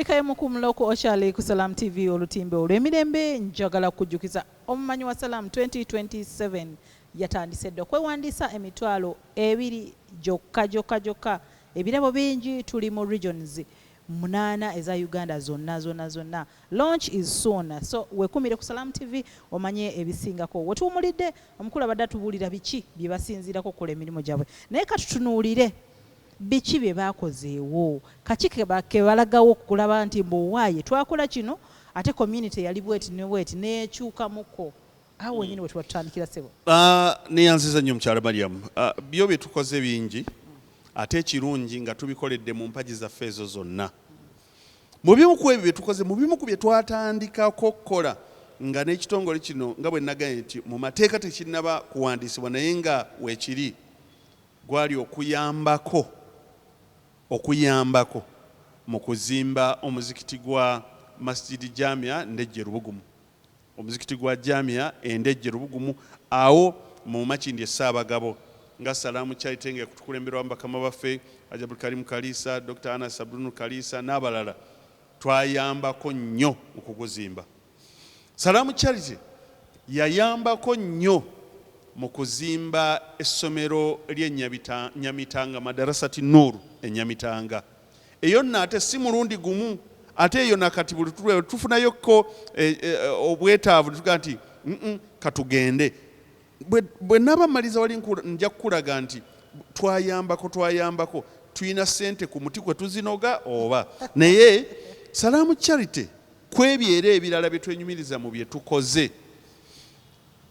Mulikayo mukumuloko okyali ku Salam TV olutimbe olw'emirembe njagala kujjukiza omumanyi wa Salam 2027 yatandise dda okwewandiisa emitwalo 2 gyokka ebirabo bingi tuli mu regions 8 eza Uganda zonna. Launch is soon, so wekumire ku Salam TV omanye ebisingako. Wetuwumulidde omukulu abadde atubuulira biki bye basinziirako okukola emirimu gyabwe, naye katutunuulire biki bye baakozeewo, kaki ke balagawo okulaba nti mbowaaye twakola kino ate community yali bweti ne bweti neekyukamuko. Awo wenyini we tuba tutandikira ssebo. Neyanziza nnyo mukyala Mariam. Byo bye tukoze bingi ate ekirungi nga tubikoledde mu mpagi zaffe ezo zonna. Mu bimu ku ebyo bye tukoze, mu bimu ku bye twatandikako okukola nga n'ekitongole kino nga bwe nagambye nti mu mateeka tekinnaba kuwandiisibwa naye nga weekiri gwali okuyambako mu kuzimba omuzikiti gwa Masjid Jamia Ndejje Lubugumu. Omuzikiti gwa Jamia Ndejje Lubugumu awo mu Makindye Ssaabagabo nga Salamu Charity nga kutukulemberwa bakama baffe Ajabul Karim Kalisa, Dr. Anas Abdul Kalisa n'abalala twayambako nnyo okuguzimba. Salamu Charity yayambako nnyo mu kuzimba essomero ly'Enyamitanga Madarasati Nuru Enyamitanga. Eyo nno ate si mulundi gumu, ate eyo nakati buli tufunayokko obwetaavu tuga nti katugende. Bwe nabamaliza wali nja kukulaga nti twayambako tulina ssente ku muti kwe tuzinoga oba naye Salamu Charity kwebyera ebirala bye twenyumiriza mu bye tukoze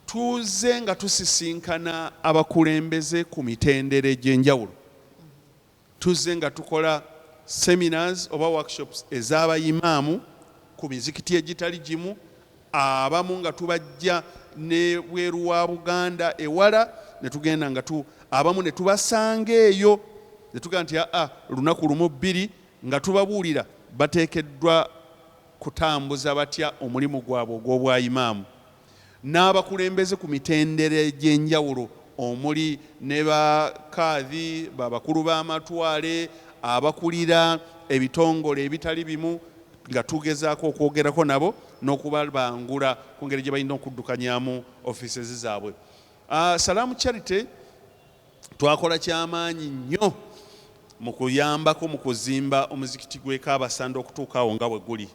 tuze nga tusisinkana abakulembeze ku mitendere gy'enjawulo, tuze nga tukola seminars oba workshops ez'abayimaamu ku mizikiti egitali gimu, abamu nga tubajja ne bweru wa Buganda ewala ne tugenda nga abamu ne tubasanga eyo ne tugaa nti lunaku lumu bbiri nga tubabuulira bateekeddwa kutambuza batya omulimu gwabwe ogw'obwayimaamu. N'abakulembeze ku mitendere gy'enjawulo omuli ne bakadhi babakulu b'amatwale abakulira ebitongole ebitali bimu nga tugezaako okwogerako nabo n'okubabangula ku ngeri gye balina okuddukanyamu offices zaabwe. Salamu Charity twakola kyamaanyi nnyo mu kuyambako mu kuzimba omuzikiti gw'e Kaabasanda okutuuka awo nga bwe guli,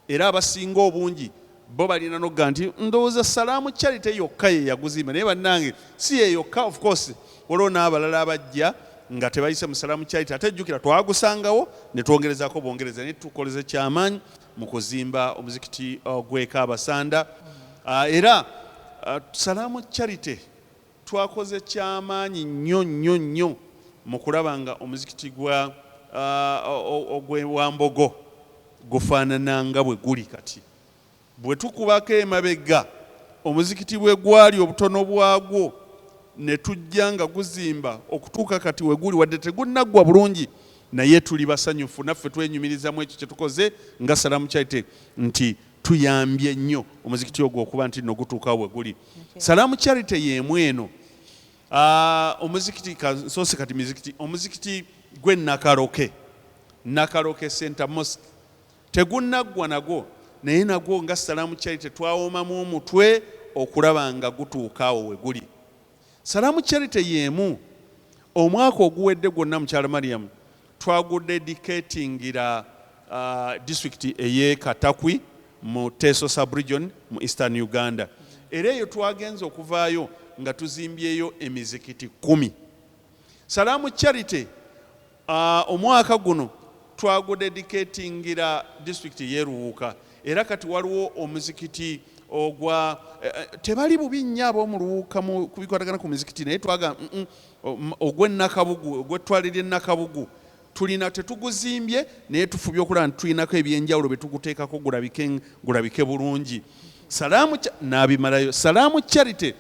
era abasinga obungi bo balina noga nti ndowooza Salamu Charity yokka ye yaguzimba, naye bannange si ye yokka, of course waliwo n'abalala abajja nga tebayise mu Salamu Charity ate jjukira twagusangawo ne twongerezaako bongereza, naye tukoleze kyamaanyi mu kuzimba omuzikiti gw'e Kaabasanda. Era Salamu Charity twakoze kyamaanyi nnyo mu kulaba nga omuzikiti ogw'e Wambogo gufaanana nga bwe guli kati. Bwe tukubako emabega omuzikiti bwe gwali obutono bwagwo ne tujja nga guzimba okutuuka kati we guli, wadde tegunnaggwa bulungi naye tuli basanyufu naffe twenyumirizamu ekyo kye tukoze nga Salamu Charity nti tuyambye nnyo omuzikiti ogwo okuba nti no gutuukawo we guli. Salamu Charity y'emu eno. Omuzikiti kasoose kati mizikiti, omuzikiti gwe Nakaroke Center Mosque tegunnaggwa nagwo naye nagwo nga Salamu Charity twawomamu omutwe okulaba nga gutuukaawo we guli. Salamu Charity y'emu. Omwaka oguwedde gwonna mukyala Mariam twagudedicatingira district ey'e Katakwi mu Teso sub-region mu Eastern Uganda. Era eyo twagenze okuvaayo nga tuzimbyeyo emizikiti 10. Salamu Charity omwaka guno twagudedicatingira district y'e Ruwuuka, era kati waliwo omuzikiti ogwa tebali bubi nnyo ab'omu Luwuuka ku bikwatagana ku mizikiti, naye twaga ogw'e Nakabugu, ogw'ettwale Nakabugu tulina tetuguzimbye naye tufubye okulaba nti tulinako ebyenjawulo bye tuguteekako gulabike bulungi. N'abimalayo. Salamu Charity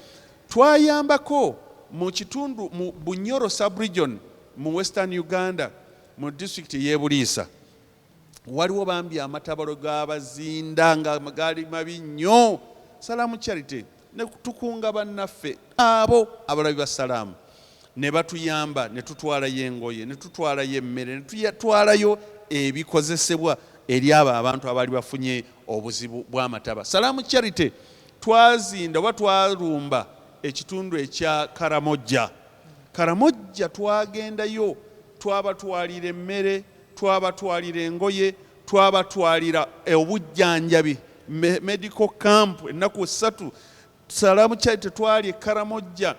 twayambako mu kitundu mu Bunyoro sub-region mu Western Uganda mu district y'e Buliisa. Waliwo bambi amatabalo g'abazinda nga gaali mabi nnyo. Salamu Charity ne tukunga bannaffe abo abalabi ba Salamu ne batuyamba, ne tutwalayo engoye, ne tutwalayo emmere, ne tutwalayo ebikozesebwa eri abo abantu abali bafunye obuzibu bw'amataba. Salam Charity twazinda oba twarumba ekitundu ekya Karamojja twagendayo twabatwalira emmere, twabatwalira engoye, twabatwalira obujjanjabi, medical camp ennaku 3. Salam Charity twali Karamojja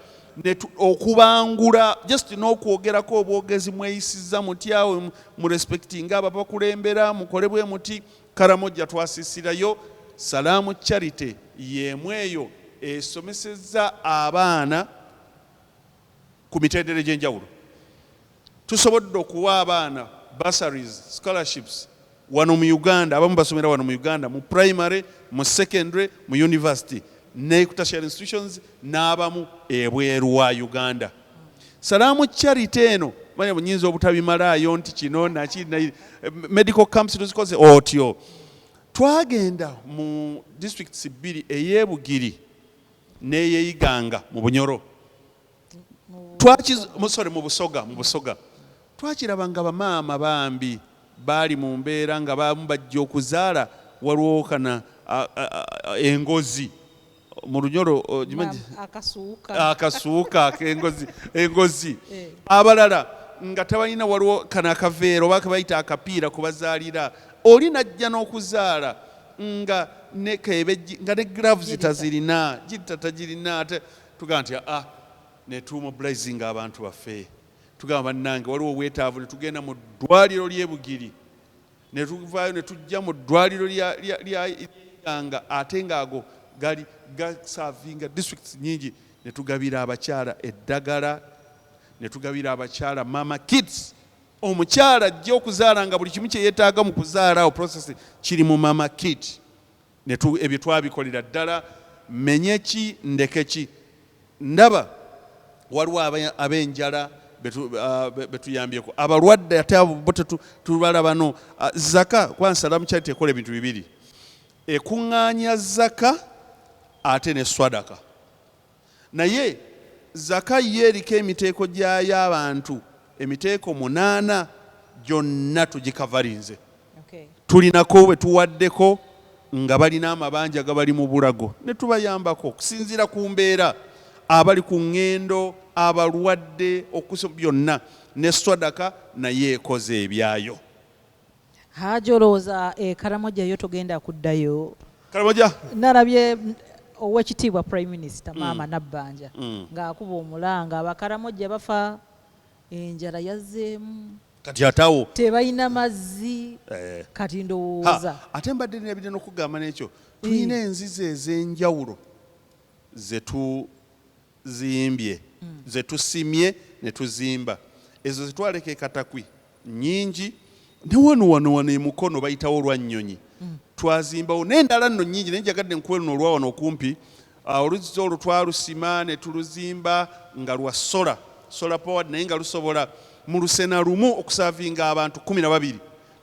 okubangula just n'okwogerako obwogezi mweyisiza mutyawe mu respectinga ababakulembera mukolebwe muti. Karamojja twasisirayo. Salam Charity yemweyo esomeseza abaana ku mitendera egy'enjawulo. Tusobodde okuwa abaana bursaries, scholarships wano mu Uganda, abamu basomera wano mu Uganda mu primary, mu secondary, mu university ne tertiary institutions n'abamu ebweru wa Uganda. Salam Charity eno manya bunyinza obutabimalayo nti kino nakina medical camps tuzikoze otyo. Twagenda mu districts 2 ey'Ebugiri n'ey'Iganga mu Bunyoro. Mu Busoga. Twakirabanga bamaama bambi bali mu mbeera nga bamu bajja okuzaala waliwo kana engozi mu Lunyoro akasuuka engozi abalala nga tabalina waliwo kana akaveero oba kabayita akapiira kubazaalira. Oli najja n'okuzaala nga ne gloves tazirina tagirina. Tugamba nti ne tumobilizing abantu baffe. Tugamba bannange waliwo obwetaavu ne tugenda mu ddwaliro ly'Ebugiri ne tuvaayo ne tujja mu ddwaliro ly'Iganga ate ng'ago gali gasavinga districts nyingi. Ne tugabira abakyala eddagala, ne tugabira abakyala mama kits. Omukyala ajja okuzaala nga buli kimu kye yeetaaga mu kuzaala o process kiri mu mama kit. Ebyo twabikolera ddala. Menyeki ndekeki. Ndaba waliwo ab'enjala betuyambyeko, abalwadde ate abo tubala bano. Zaka kwa Salam Charity ekola ebintu 2: ekuŋŋaanya zaka ate ne swadaka. Naye zaka ye eriko emiteeko gyayo abantu, emiteeko 8 gyonna tugikavalinze. Tulinako bwe tuwaddeko nga balina amabanja gabali mu bulago ne tubayambako okusinziira ku mbeera, abali ku ŋŋendo, abalwadde, byonna ne swadaka naye ekoze ebyayo. Haji olowooza Karamojja yo togenda kuddayo? Karamojja nalabye Oweekitiibwa Prime Minister Maama Nabbanja ng'akuba omulanga Abakaramojja bafa, enjala yazzeemu, kati atawo tebalina mazzi. Kati ndowooza ate mbadde nabidde n'okugamba n'ekyo tulina enzizi ez'enjawulo zetuzimbye zetusimye ne tuzimba. Ezo zetwaleka Katakwi nyingi, ne wano emukono bayitawo olwannyonyi twazimbawo n'endala nno nyingi. Naye njagadde nkuwe luno olwa wano okumpi. Oluzzi olwo twalusima ne tuluzimba nga lwa solar powered, naye nga lusobola mu lusena lumu okusavinga abantu 12.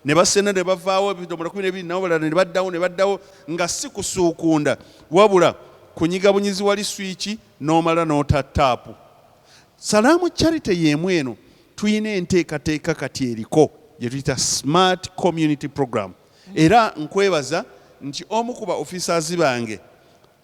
Ne basena ne bavaawo ebidomola 12 nabo balala ne baddawo nga si kusuukunda wabula kunyiga bunyizi wali swiki n'omala n'otattaapu. Salam Charity y'emu eno tuyina enteekateeka kati eriko gye tuyita Smart Community Program. Era nkwebaza nti omu ku ba officers bange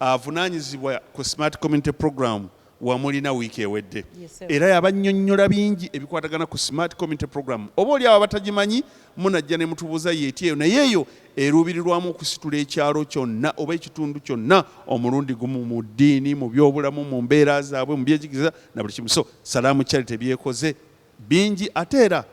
avunaanyizibwa ku Smart Community Program wamulina wiiki ewedde. Era yabannyonnyola bingi ebikwatagana ku Smart Community Program. Oba oli abo batagimanyi munajja ne mutubuuza yeeti eyo, naye eyo eruubirirwamu okusitula ekyalo kyonna oba ekitundu kyonna omulundi gumu, mu ddiini, mu byobulamu, mu mbeera zaabwe, mu byenjigiriza na buli kimu. So Salam Charity byekoze bingi, ate era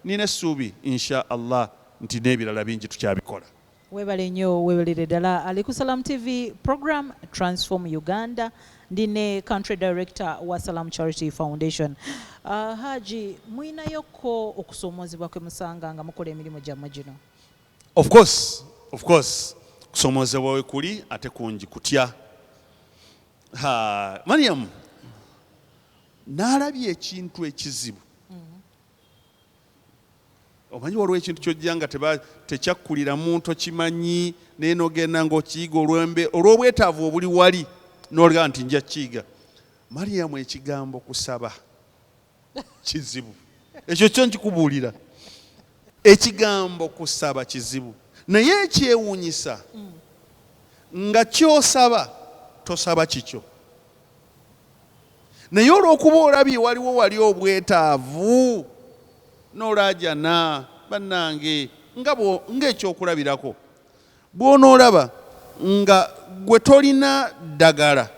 nina essuubi insha Allah nti n'ebirala bingi tukyabikola. Webale nnyo, webalire ddala. Ali ku Salam TV program Transform Uganda. Ndine country director wa Salam Charity Foundation. Haji, mwinayoko okusoomozebwa kwe musanga nga mukola emirimu gyammwe gino? Of course kusoomozebwa we kuli ate kungi kutya. Mariam naalabye ekintu ekizibu. Omanyi waliwo ekintu kyojja nga tekyakkulira muntu kimanyi naye n'ogenda ng'okiyiga olw'obwetaavu obuli wali n'olga nti nja kiyiga. Mariam ekigambo kusaba kizibu. Ekyo kyo nkikubuulira. Ekigambo kusaba kizibu. naye ekyewuunyisa nga kyosaba tosaba kikyo, naye olw'okuba olabye waliwo wali obwetaavu n'olaajana bannange ng'ekyokulabirako bw'onoolaba nga gwe tolina ddagala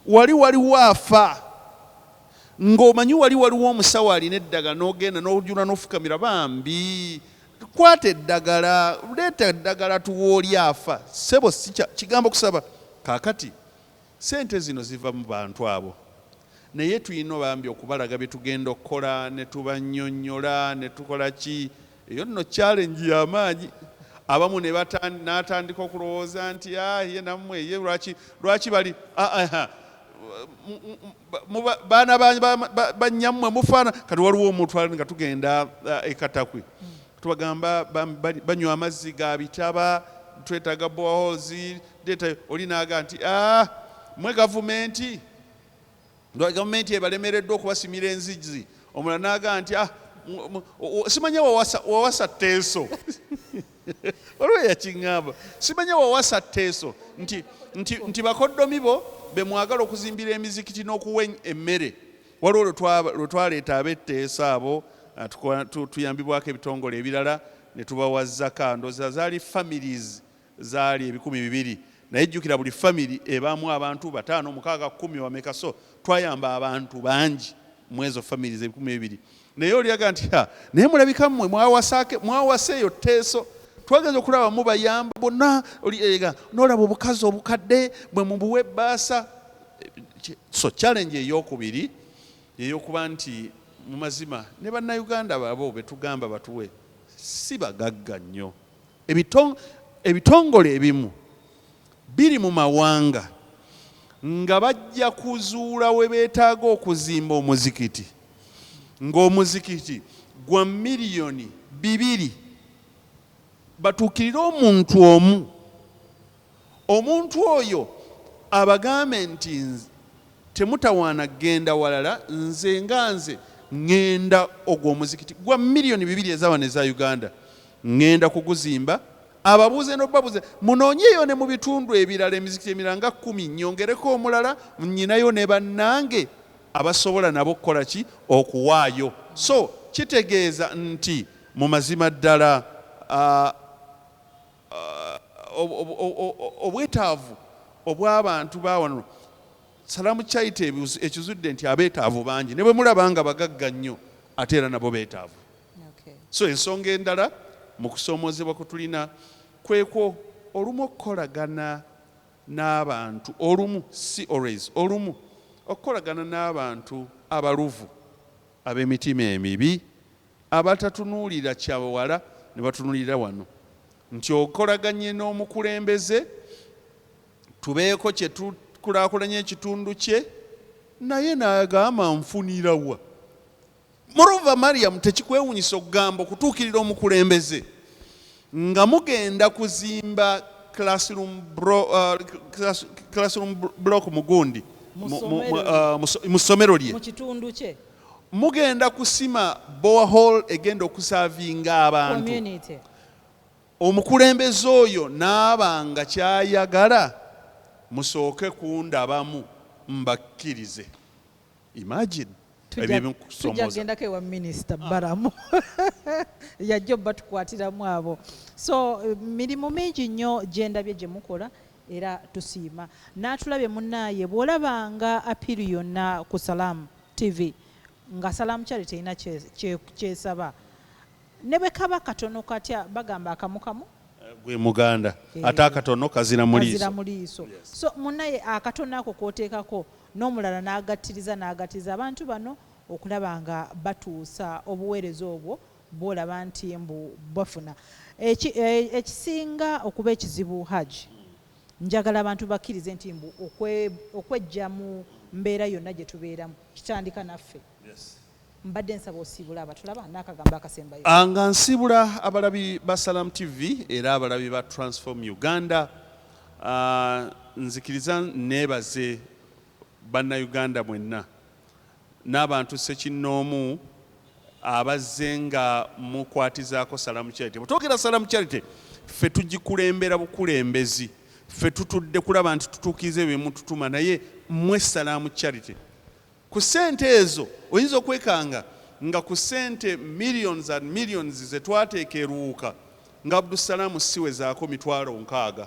waliwo afa ng'omanyi waliwo omusawo alina eddagala n'ogenda n'ojula n'ofukamira bambi kwata eddagala leeta eddagala tuwooli afa sebo si kigambo kusaba. Kaakati sente zino ziva mu bantu abo, naye tulina bambi okubalaga bye tugenda okukola ne tubannyonnyola ne tukola ki. Eyo nno challenge y'amaanyi. Abamu n'atandika okulowooza nti ye nammwe ye lwaki bali baana bannyammwe mufaana. Kati waliwo omuntu nga tugenda ekatakwe tubagamba banywa amazzi ga bitaba, twetaaga boreholes, oli naaga nti mwe gavumenti ebalemereddwa okubasimira enzigi. Omulala naaga nti simanye wawasa teeso waliwo yakiŋŋamba, simanye wawasa teeso nti bakoddomi bo be mwagala okuzimbira emizikiti n'okuwa emmere. Waliwo lwe twaleeta ab'etteeso abo tuyambibwako ebitongole ebirala ne tubawa zaka. Ndowooza zaali families zaali 200, naye jjukira buli family ebaamu abantu 5, 6, 10 wameka, so twayamba abantu bangi mu ezo families 200. Naye oliaga nti naye mulabika mmwe mwawasa eyo teeso. Twagenza okulaba mubayamba bonna, n'olaba obukazi obukadde bwe mubuwa ebbaasa. So challenge ey'okubiri ey'okuba nti mu mazima ne bannayuganda babo be tugamba batuwe si bagagga nnyo. Ebitongole ebimu biri mu mawanga nga bajja kuzuula we beetaaga okuzimba omuzikiti, ng'omuzikiti gwa miliyoni 2 batuukirire omuntu omu. Omuntu oyo abagambe nti temutawaana genda walala, nze ŋŋenda ogw'omuzikiti gwa miliyoni 2 ez'awano eza Uganda ŋŋenda kuguzimba. Ababuuze n'obabuuze munoonyeyo ne mu bitundu ebirala emizikiti emirala nga 10 nyongereko omulala nnyinayo ne bannange abasobola nabo okukola ki, okuwaayo. So kitegeeza nti mu mazima ddala obwetaavu obw'abantu bawano Salam kyayita ekizudde nti abeetaavu bangi, ne bwe mulaba nga bagagga nnyo ate era nabo beetaavu. So ensonga endala mu kusoomozebwa kwe tulina kwekwo olumu okukolagana n'abantu, olumu si always, olumu okukolagana n'abantu abaluvu ab'emitima emibi abatatunuulira kyawala ne batunuulira wano, nti okolaganye n'omukulembeze tubeeko kye tukulaakulanya ekitundu kye naye n'agamba nfunira wa. Moreover Mariam, tekikwewunyisa okugamba okutuukirira omukulembeze nga mugenda kuzimba classroom block mugundi mu ssomero lye, mu kitundu kye mugenda kusima borehole egenda okusavinga abantu. Omukulembeze oyo n'abanga kyayagala musooke kundabamu mbakkirize. Imagine tujja gendako ewa minisita Baramu yajja batukwatiramu abo. So mirimu mingi nnyo gyendabye gye mukola era tusiima. N'atulabye munnaaye bw'olabanga apiri yonna ku Salam TV nga Salam kyali terina kyesaba ne bwe kaba katono katya bagamba akamukamu gwe muganda ate akatono kazira mu liiso. So munnaye akatono ako kooteekako n'omulala n'agattiriza abantu bano okulaba nga batuusa obuweereza obwo bw'olaba nti mbu bafuna. Ekisinga okuba ekizibu Haji, njagala abantu bakkirize nti mbu okwejja mu mbeera yonna gye tubeeramu kitandika naffe. Mbadde nsaba osiibula abatulaba n'akagambo akasembayo. Nga nsiibula abalabi ba Salam TV era abalabi ba Transform Uganda, nzikiriza neebaze bannayuganda mwenna n'abantu ssekinnoomu abazze nga mukwatizaako Salam Charity. Bwetwogera Salam Charity ffe tugikulembera bukulembezi, ffe tutudde kulaba nti tutuukirize bye mututuma, naye mmwe Salam Charity ku ssente ezo oyinza okwekanga nga ku ssente millions and millions ze twateeka eruuka nga Abdusalamu siwezaako $60,000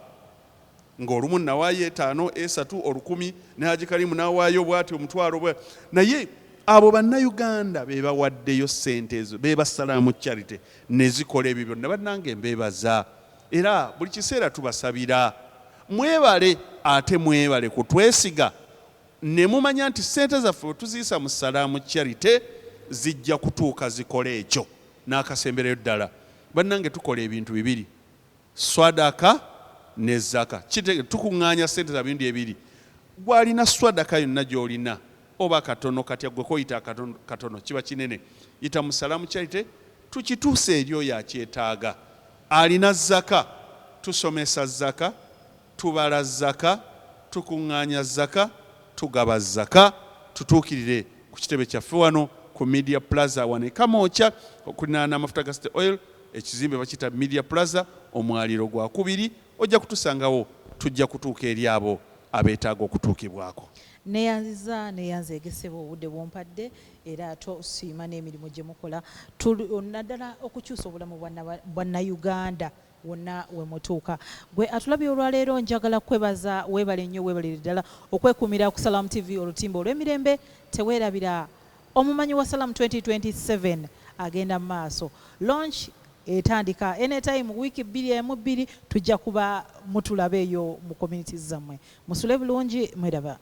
ng'olumu nawaayo 5 3 10 ne Haji Karimu nawaayo bw'ati $1,000 naye abo bannayuganda be bawaddeyo ssente ezo be ba Salam Charity ne zikola ebyo byonna bannange mbeebaza era buli kiseera tubasabira mwebale ate mwebale kutwesiga ne mumanya nti ssente zaffe tuziyisa mu Salam Charity zijja kutuuka zikola ekyo n'akasembereyo ddala. Bannange tukola ebintu bibiri, swadaka ne zaka. Tukuŋŋaanya ssente za bintu ebiri. Gwalina swadaka yonna gy'olina oba katono katya gwe koyita katono kiba kinene, yita mu Salam Charity tukituuse eri oyo akyetaaga. Alina zaka tusomesa zaka, tubala zaka, tukuŋŋaanya zaka, tugaba zaka, tutuukirire ku kitebe kyaffe wano ku Media Plaza wano Kamoocha okulinaana amafuta ga State Oil, ekizimbe bakita Media Plaza, omwaliro gwa kubiri. Ojja kutusangawo, tujja kutuuka eri abo abeetaaga okutuukibwako. neyanze egesebwa obudde bwompadde era tosiima n'emirimu gye mukola naddala okukyusa obulamu bwannayuganda wonna we mutuuka. Gwe atulabye olwaleero njagala kwebaza, weebale nnyo, weebalire ddala okwekuumira ku Salam TV olutimba olw'emirembe. Teweerabira omumanyi wa Salam 2027 agenda mu maaso. Launch etandika anytime wiiki 2 tujja kuba mutulaba eyo mu communities zammwe. Musule bulungi, mweraba.